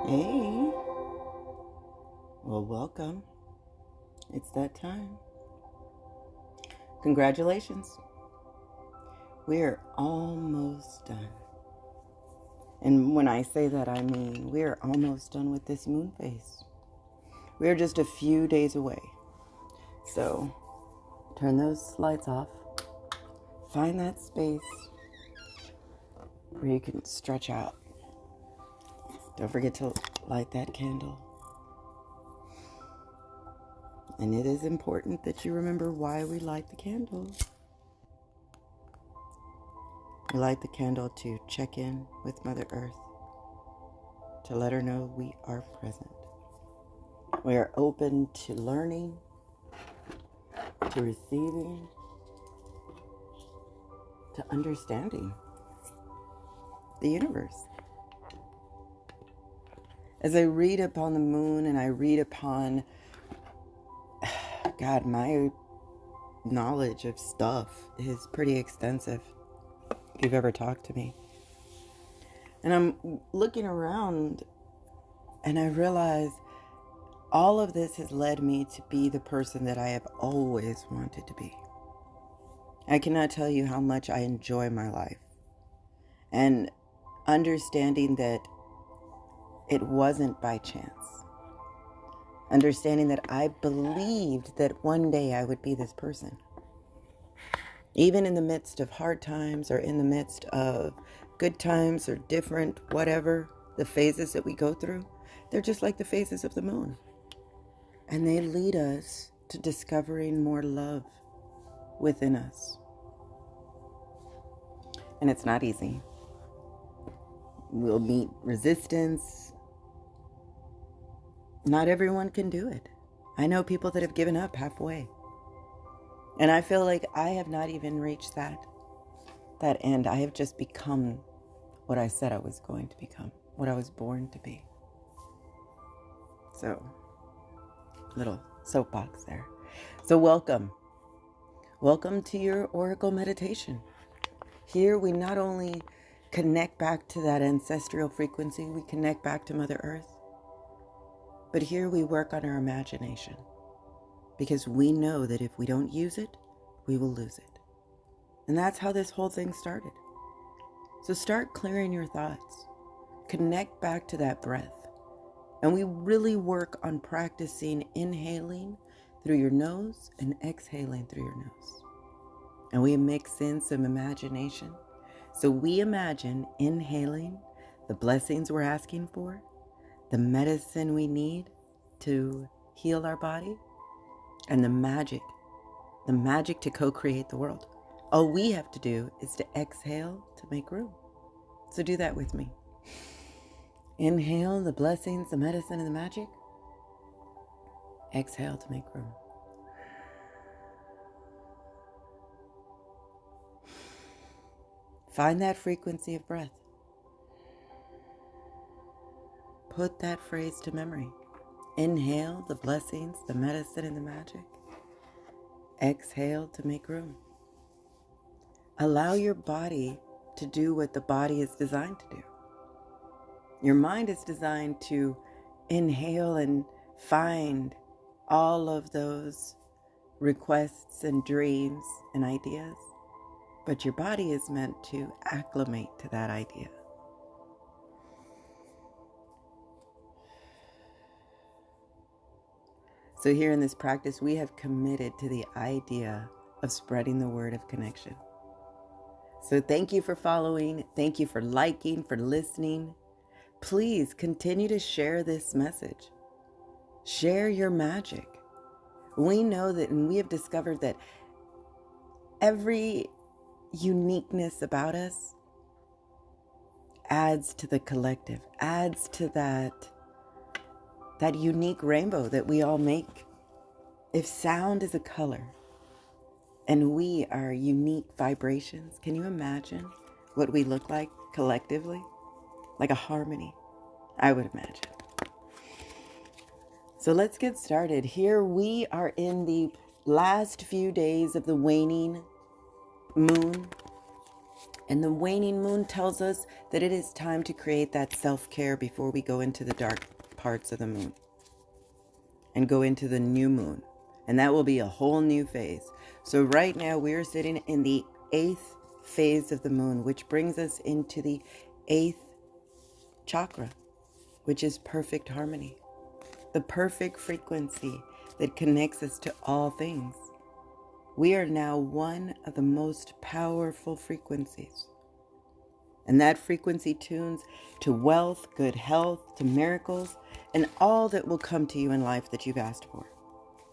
Hey, well, welcome. It's that time. Congratulations. We're almost done. And when I say that, I mean we're almost done with this moon phase. We're just a few days away. So turn those lights off. Find that space where you can stretch out. Don't forget to light that candle. And it is important that you remember why we light the candle. We light the candle to check in with Mother Earth, to let her know we are present. We are open to learning, to receiving, to understanding the universe. As I read upon the moon and I read upon, God, my knowledge of stuff is pretty extensive, if you've ever talked to me. And I'm looking around and I realize all of this has led me to be the person that I have always wanted to be. I cannot tell you how much I enjoy my life. And understanding that it wasn't by chance. Understanding that I believed that one day I would be this person. Even in the midst of hard times or in the midst of good times or different, whatever, the phases that we go through, they're just like the phases of the moon. And they lead us to discovering more love within us. And it's not easy. We'll meet resistance. Not everyone can do it. I know people that have given up halfway. And I feel like I have not even reached that end. I have just become what I said I was going to become, what I was born to be. So, little soapbox there. So welcome. Welcome to your Oracle meditation. Here we not only connect back to that ancestral frequency, we connect back to Mother Earth, but here we work on our imagination because we know that if we don't use it, we will lose it. And that's how this whole thing started. So start clearing your thoughts. Connect back to that breath. And we really work on practicing inhaling through your nose and exhaling through your nose. And we mix in some imagination. So we imagine inhaling the blessings we're asking for, the medicine we need to heal our body, and the magic to co-create the world. All we have to do is to exhale to make room. So do that with me. Inhale the blessings, the medicine, and the magic. Exhale to make room. Find that frequency of breath. Put that phrase to memory. Inhale the blessings, the medicine, and the magic. Exhale to make room. Allow your body to do what the body is designed to do. Your mind is designed to inhale and find all of those requests and dreams and ideas, but your body is meant to acclimate to that idea. So here in this practice, we have committed to the idea of spreading the word of connection. So thank you for following. Thank you for liking, for listening. Please continue to share this message. Share your magic. We know that, and we have discovered that every uniqueness about us adds to the collective, adds to that unique rainbow that we all make. If sound is a color and we are unique vibrations, can you imagine what we look like collectively? Like a harmony, I would imagine. So let's get started. Here we are in the last few days of the waning moon. And the waning moon tells us that it is time to create that self-care before we go into the dark parts of the moon and go into the new moon. And that will be a whole new phase. So right now we're sitting in the 8th phase of the moon, which brings us into the 8th chakra, which is perfect harmony, the perfect frequency that connects us to all things. We are now one of the most powerful frequencies. And that frequency tunes to wealth, good health, to miracles, and all that will come to you in life that you've asked for.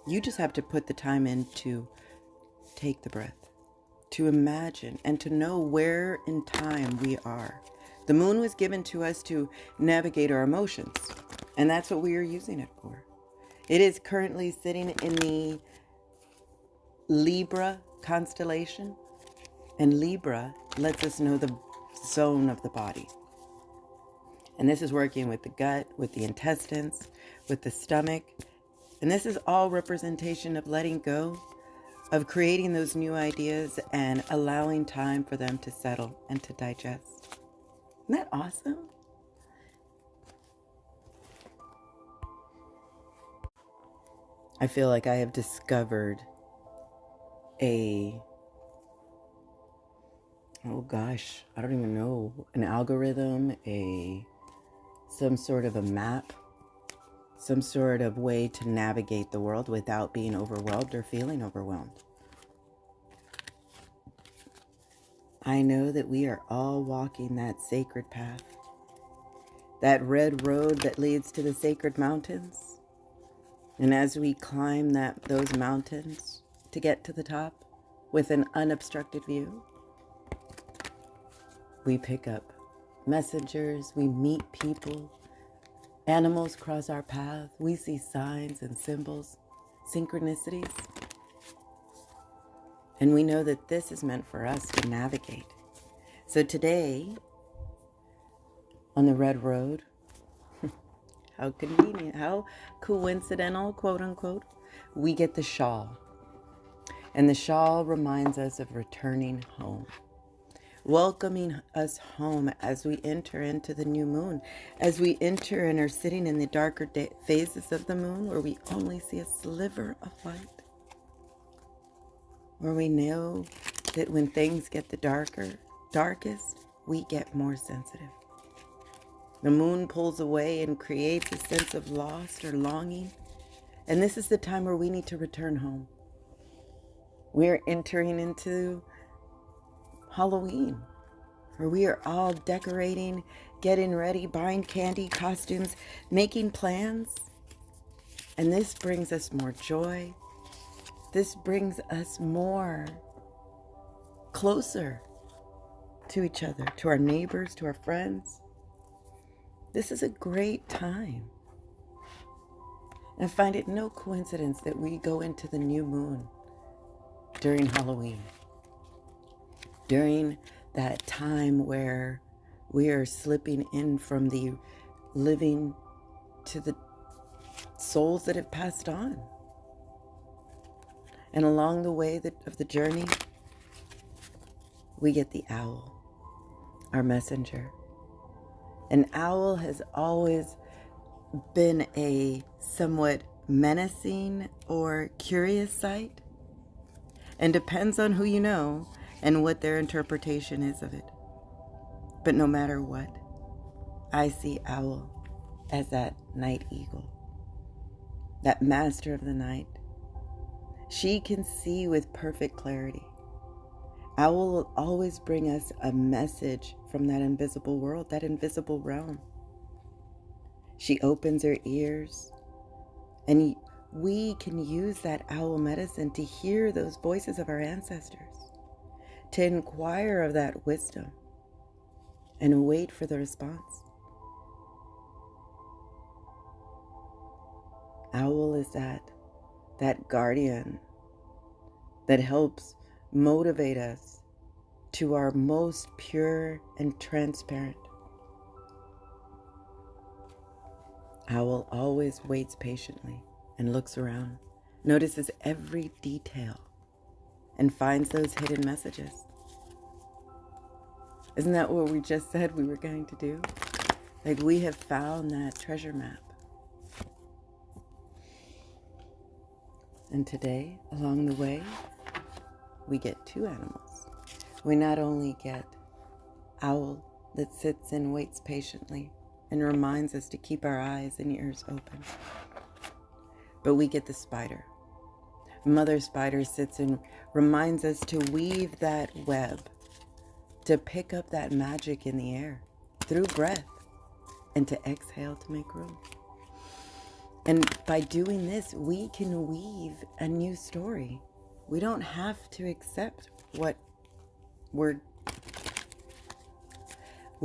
You just have to put the time in to take the breath, to imagine, and to know where in time we are. The moon was given to us to navigate our emotions, and that's what we are using it for. It is currently sitting in the Libra constellation, and Libra lets us know the zone of the body. And this is working with the gut, with the intestines, with the stomach. And this is all representation of letting go, of creating those new ideas and allowing time for them to settle and to digest. Isn't that awesome? I feel like I have discovered I don't even know, an algorithm, some sort of a map, some sort of way to navigate the world without being overwhelmed or feeling overwhelmed. I know that we are all walking that sacred path, that red road that leads to the sacred mountains. And as we climb those mountains to get to the top with an unobstructed view, we pick up messengers, we meet people, animals cross our path, we see signs and symbols, synchronicities. And we know that this is meant for us to navigate. So today, on the red road, how convenient, how coincidental, quote unquote, we get the shawl. And the shawl reminds us of returning home, welcoming us home as we enter into the new moon, as we enter and are sitting in the darker phases of the moon where we only see a sliver of light, where we know that when things get the darkest, we get more sensitive. The moon pulls away and creates a sense of loss or longing. And this is the time where we need to return home. We're entering into Halloween, where we are all decorating, getting ready, buying candy, costumes, making plans. And this brings us more joy. This brings us more closer to each other, to our neighbors, to our friends. This is a great time. And I find it no coincidence that we go into the new moon during Halloween, during that time where we are slipping in from the living to the souls that have passed on. And along the way of the journey, we get the owl, our messenger. An owl has always been a somewhat menacing or curious sight, and depends on who you know and what their interpretation is of it. But no matter what, I see owl as that night eagle, that master of the night. She can see with perfect clarity. Owl will always bring us a message from that invisible world, that invisible realm. She opens her ears, and we can use that owl medicine to hear those voices of our ancestors, to inquire of that wisdom, and wait for the response. Owl is that guardian that helps motivate us to our most pure and transparent. Owl always waits patiently and looks around, notices every detail, and finds those hidden messages. Isn't that what we just said we were going to do? Like, we have found that treasure map. And today, along the way, we get two animals. We not only get owl that sits and waits patiently and reminds us to keep our eyes and ears open, but we get the spider. Mother spider sits and reminds us to weave that web, to pick up that magic in the air through breath, and to exhale to make room. And by doing this, we can weave a new story. We don't have to accept we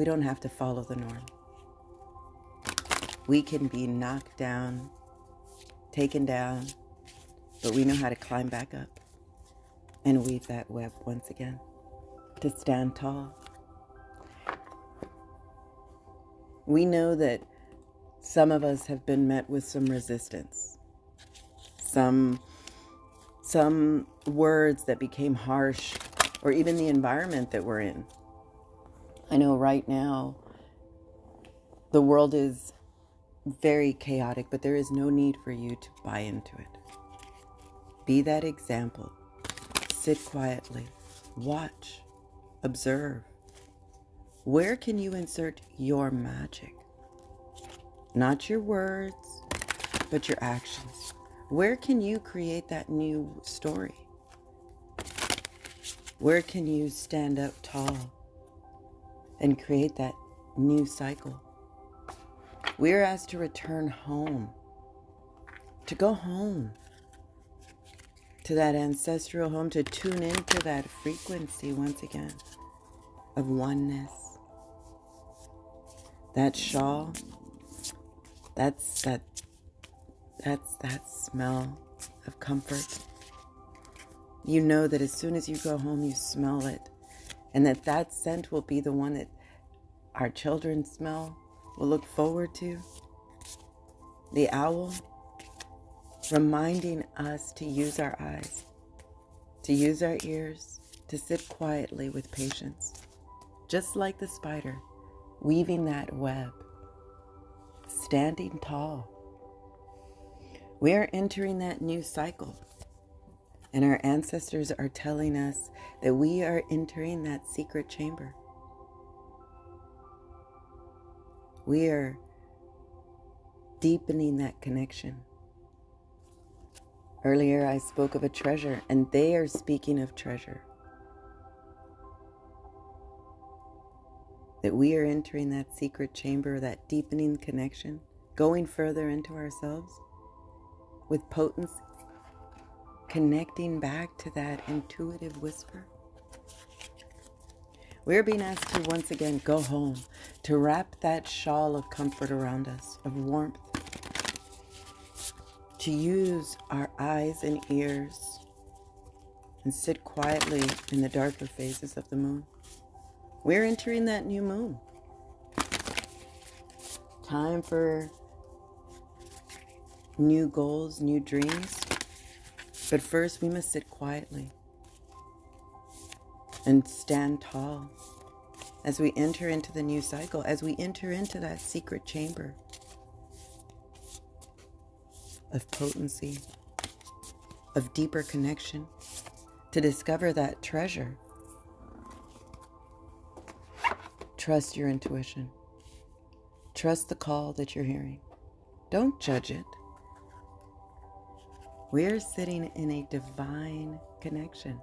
don't have to follow the norm. We can be knocked down, taken down, but we know how to climb back up and weave that web once again, to stand tall. We know that some of us have been met with some resistance, some words that became harsh, or even the environment that we're in. I know right now the world is very chaotic, but there is no need for you to buy into it. Be that example. Sit quietly. Watch. Observe. Where can you insert your magic? Not your words, but your actions. Where can you create that new story? Where can you stand up tall and create that new cycle? We're asked to return home, to go home, to that ancestral home, to tune into that frequency once again of oneness. That shawl, that's that smell of comfort. You know that as soon as you go home, you smell it, and that scent will be the one that our children smell, will look forward to. The owl, reminding us to use our eyes, to use our ears, to sit quietly with patience, just like the spider, weaving that web, standing tall. We are entering that new cycle, and our ancestors are telling us that we are entering that secret chamber. We are deepening that connection. Earlier I spoke of a treasure, and they are speaking of treasure. That we are entering that secret chamber, that deepening connection, going further into ourselves with potency, connecting back to that intuitive whisper. We're being asked to once again go home, to wrap that shawl of comfort around us, of warmth, to use our eyes and ears and sit quietly in the darker phases of the moon. We're entering that new moon. Time for new goals, new dreams. But first we must sit quietly and stand tall as we enter into the new cycle, as we enter into that secret chamber of potency, of deeper connection, to discover that treasure. Trust your intuition. Trust the call that you're hearing. Don't judge it. We're sitting in a divine connection.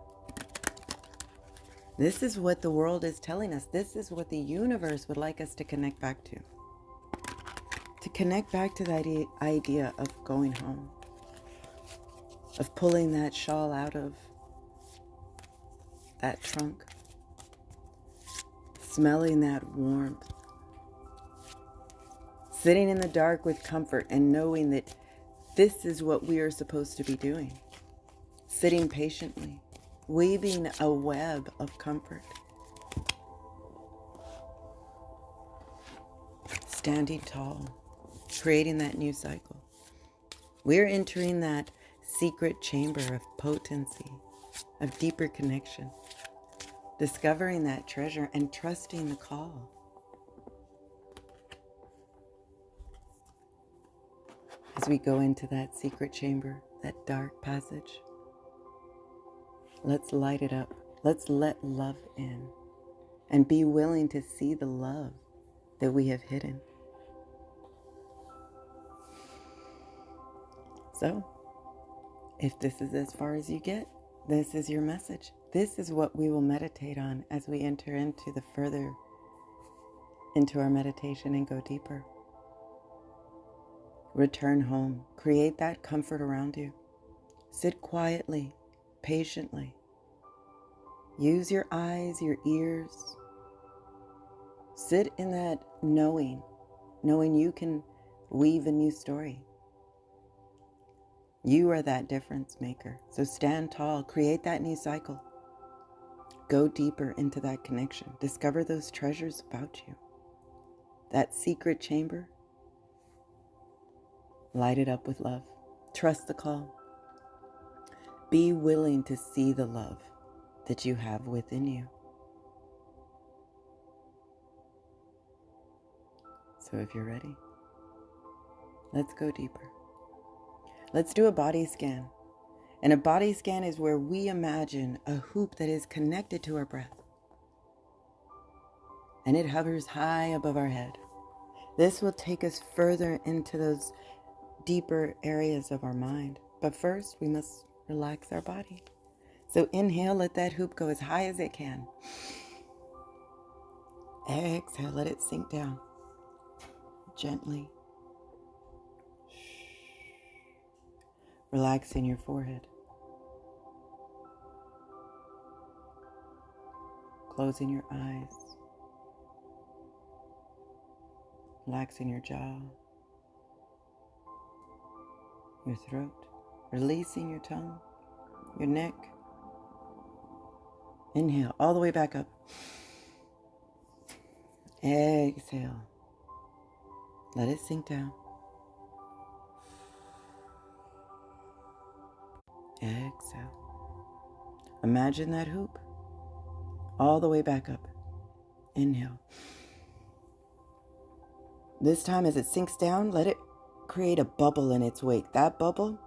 This is what the world is telling us. This is what the universe would like us to connect back to. To connect back to that idea of going home, of pulling that shawl out of that trunk, smelling that warmth, sitting in the dark with comfort and knowing that this is what we are supposed to be doing. Sitting patiently, weaving a web of comfort. Standing tall, creating that new cycle. We're entering that secret chamber of potency, of deeper connection. discovering that treasure and trusting the call. As we go into that secret chamber, that dark passage, let's light it up. Let's let love in and be willing to see the love that we have hidden. So, if this is as far as you get, this is your message. This is what we will meditate on as we enter into our meditation and go deeper. Return home. Create that comfort around you. Sit quietly, patiently. Use your eyes, your ears. Sit in that knowing you can weave a new story. You are that difference maker. So stand tall, create that new cycle. Go deeper into that connection. Discover those treasures about you. That secret chamber, light it up with love. Trust the call. Be willing to see the love that you have within you. So if you're ready, let's go deeper. Let's do a body scan. And a body scan is where we imagine a hoop that is connected to our breath. And it hovers high above our head. This will take us further into those deeper areas of our mind. But first, we must relax our body. So inhale, let that hoop go as high as it can. Exhale, let it sink down gently. Relaxing your forehead. Closing your eyes. Relaxing your jaw. Your throat. Releasing your tongue. Your neck. Inhale all the way back up. Exhale. Let it sink down. Exhale. Imagine that hoop all the way back up. Inhale. This time as it sinks down, let it create a bubble in its wake. That bubble,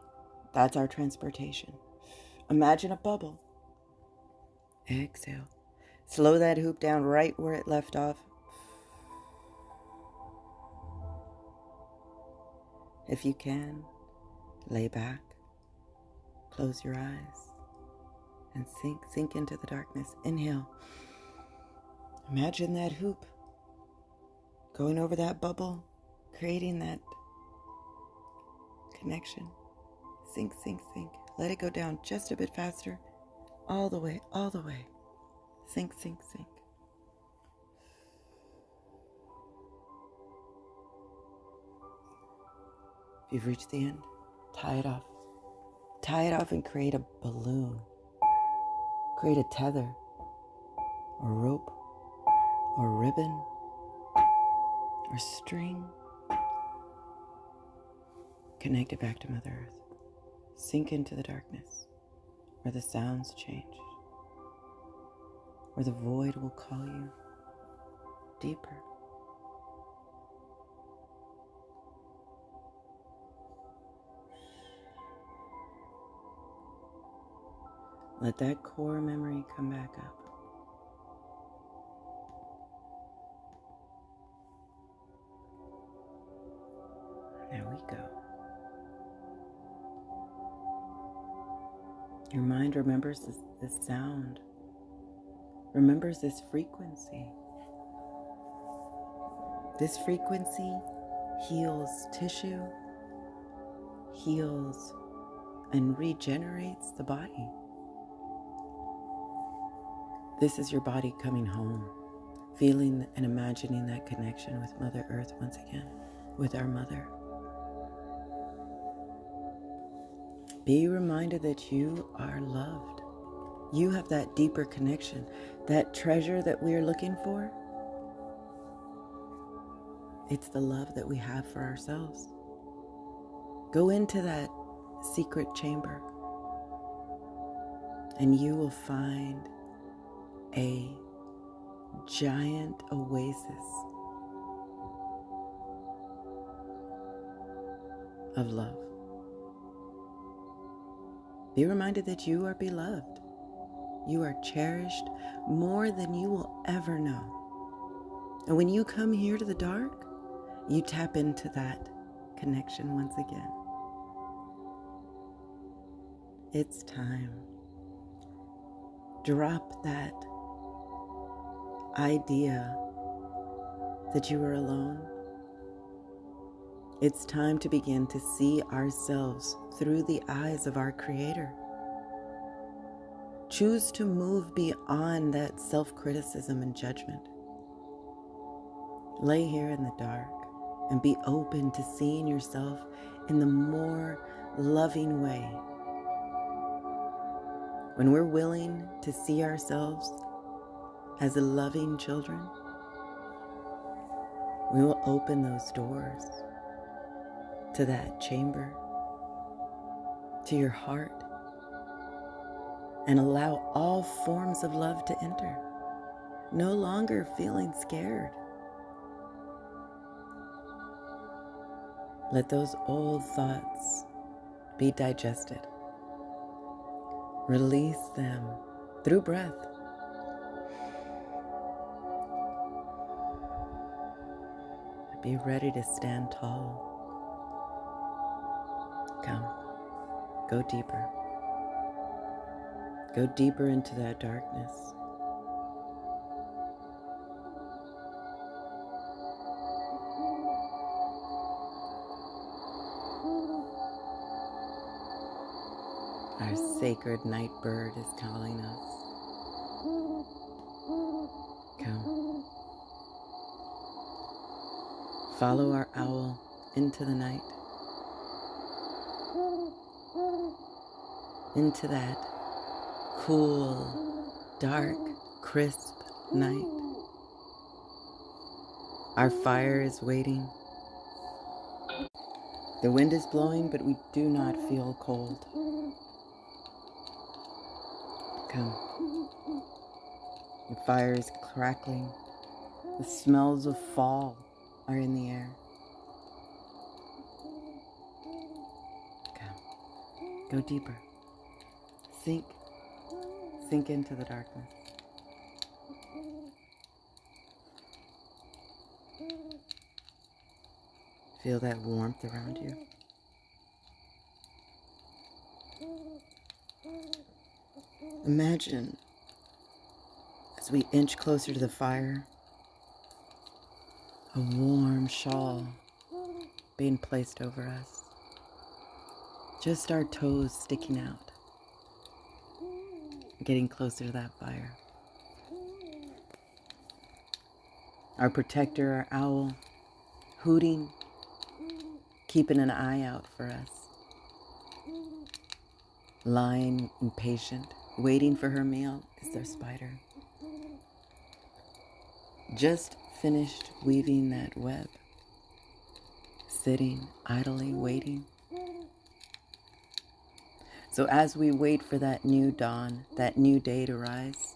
that's our transportation. Imagine a bubble. Exhale. Slow that hoop down right where it left off. If you can, lay back, close your eyes, and sink into the darkness. Inhale. Imagine that hoop going over that bubble, creating that connection. Sink, sink, sink. Let it go down just a bit faster. All the way, all the way. Sink, sink, sink. If you've reached the end, tie it off. Tie it off and create a balloon. Create a tether, or rope, or ribbon, or string. Connect it back to Mother Earth. Sink into the darkness, where the sounds change, where the void will call you deeper. Let that core memory come back up. There we go. Your mind remembers this sound, remembers this frequency. This frequency heals tissue, heals and regenerates the body. This is your body coming home, feeling and imagining that connection with Mother Earth once again, with our Mother. Be reminded that you are loved. You have that deeper connection, that treasure that we are looking for. It's the love that we have for ourselves. Go into that secret chamber and you will find a giant oasis of love. Be reminded that you are beloved. You are cherished more than you will ever know. And when you come here to the dark, you tap into that connection once again. It's time. Drop that idea that you are alone. It's time to begin to see ourselves through the eyes of our Creator. Choose to move beyond that self-criticism and judgment. Lay here in the dark and be open to seeing yourself in the more loving way. When we're willing to see ourselves as loving children, we will open those doors to that chamber, to your heart, and allow all forms of love to enter. No longer feeling scared. Let those old thoughts be digested. Release them through breath. Be ready to stand tall. Come, go deeper. Go deeper into that darkness. Our sacred night bird is calling us. Come. Follow our owl into the night. Into that cool, dark, crisp night. Our fire is waiting. The wind is blowing, but we do not feel cold. Come. The fire is crackling. The smells of fall are in the air. Come. Go deeper. Sink into the darkness. Feel that warmth around you. Imagine, as we inch closer to the fire, a warm shawl being placed over us. Just our toes sticking out. Getting closer to that fire. Our protector, our owl, hooting, keeping an eye out for us. Lying impatient, waiting for her meal is their spider. Just finished weaving that web. Sitting idly waiting. So as we wait for that new dawn, that new day to rise,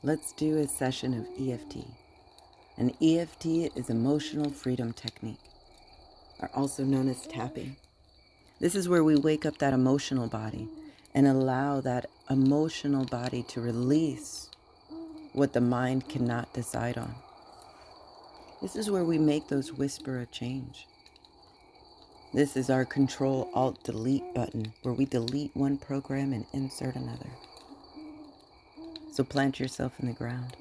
let's do a session of EFT. An EFT is emotional freedom technique, or also known as tapping. This is where we wake up that emotional body and allow that emotional body to release what the mind cannot decide on. This is where we make those whisper of change. This is our Control-Alt-Delete button, where we delete one program and insert another. So plant yourself in the ground.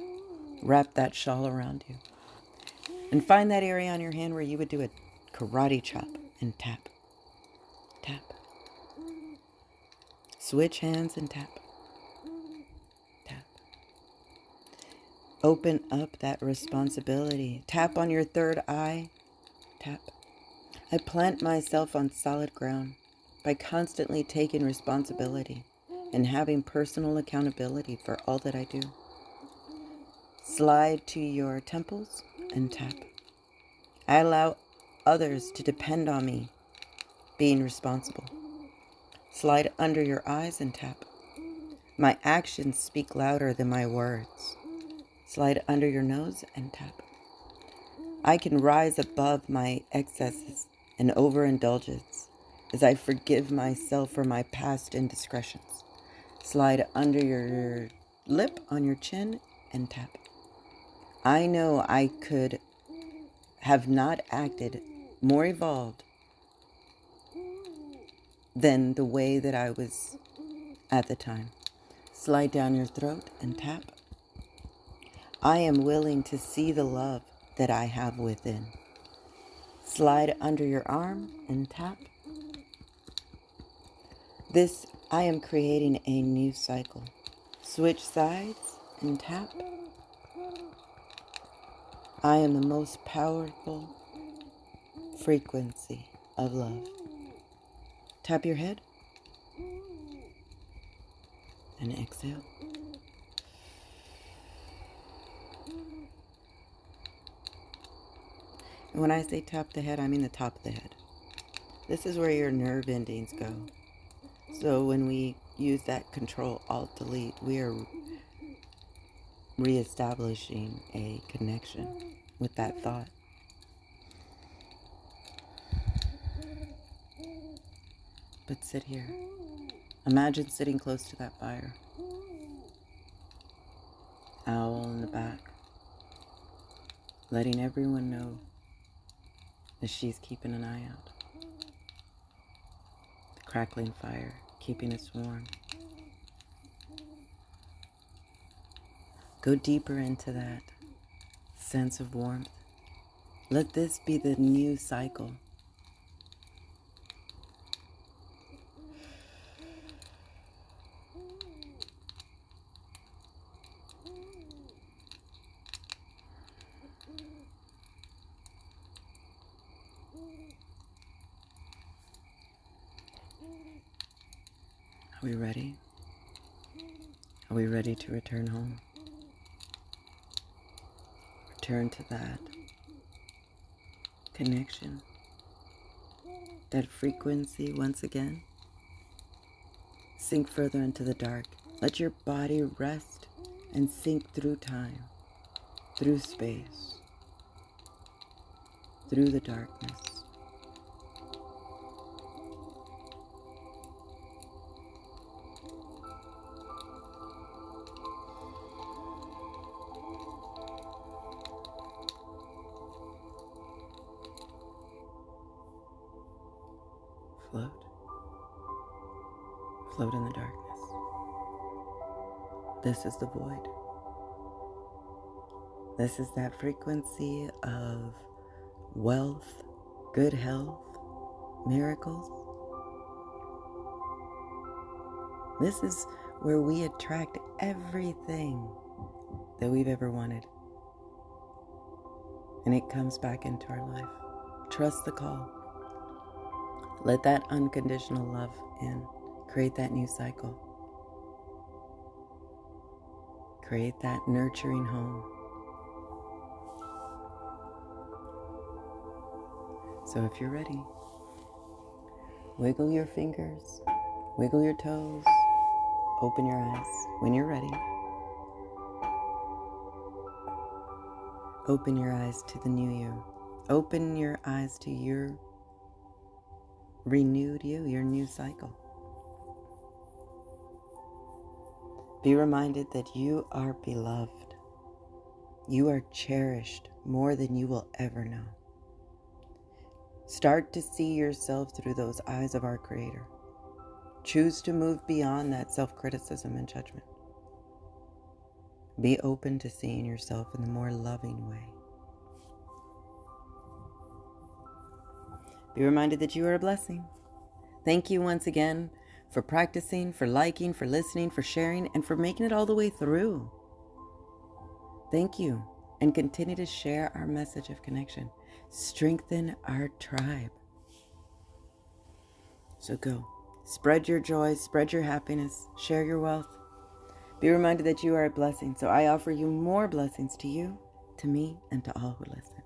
Wrap that shawl around you. And find that area on your hand where you would do a karate chop and tap. Tap. Switch hands and tap. Tap. Open up that responsibility. Tap on your third eye. Tap. I plant myself on solid ground by constantly taking responsibility and having personal accountability for all that I do. Slide to your temples and tap. I allow others to depend on me being responsible. Slide under your eyes and tap. My actions speak louder than my words. Slide under your nose and tap. I can rise above my excesses and overindulgence as I forgive myself for my past indiscretions. Slide under your lip on your chin and tap. I know I could have not acted more evolved than the way that I was at the time. Slide down your throat and tap. I am willing to see the love that I have within. Slide under your arm and tap. This, I am creating a new cycle. Switch sides and tap. I am the most powerful frequency of love. Tap your head and exhale. And when I say tap the head, I mean the top of the head. This is where your nerve endings go. So when we use that Control-Alt-Delete, we are reestablishing a connection with that thought. But sit here. Imagine sitting close to that fire. Owl in the back, letting everyone know that she's keeping an eye out. The crackling fire, keeping us warm. Go deeper into that sense of warmth. Let this be the new cycle. Are we ready? Are we ready to return home? Return to that connection, that frequency once again. Sink further into the dark. Let your body rest and sink through time, through space, through the darkness. Float. Float in the darkness. This is the void. This is that frequency of wealth, good health, miracles. This is where we attract everything that we've ever wanted. And it comes back into our life. Trust the call. Let that unconditional love in. Create that new cycle. Create that nurturing home. So if you're ready, wiggle your fingers, wiggle your toes, open your eyes. When you're ready, open your eyes to the new you. Open your eyes to your renewed you, your new cycle. Be reminded that you are beloved. You are cherished more than you will ever know. Start to see yourself through those eyes of our Creator. Choose to move beyond that self-criticism and judgment. Be open to seeing yourself in the more loving way. Be reminded that you are a blessing. Thank you once again for practicing, for liking, for listening, for sharing, and for making it all the way through. Thank you, and continue to share our message of connection. Strengthen our tribe. So go. Spread your joy, spread your happiness, share your wealth. Be reminded that you are a blessing. So I offer you more blessings to you, to me, and to all who listen.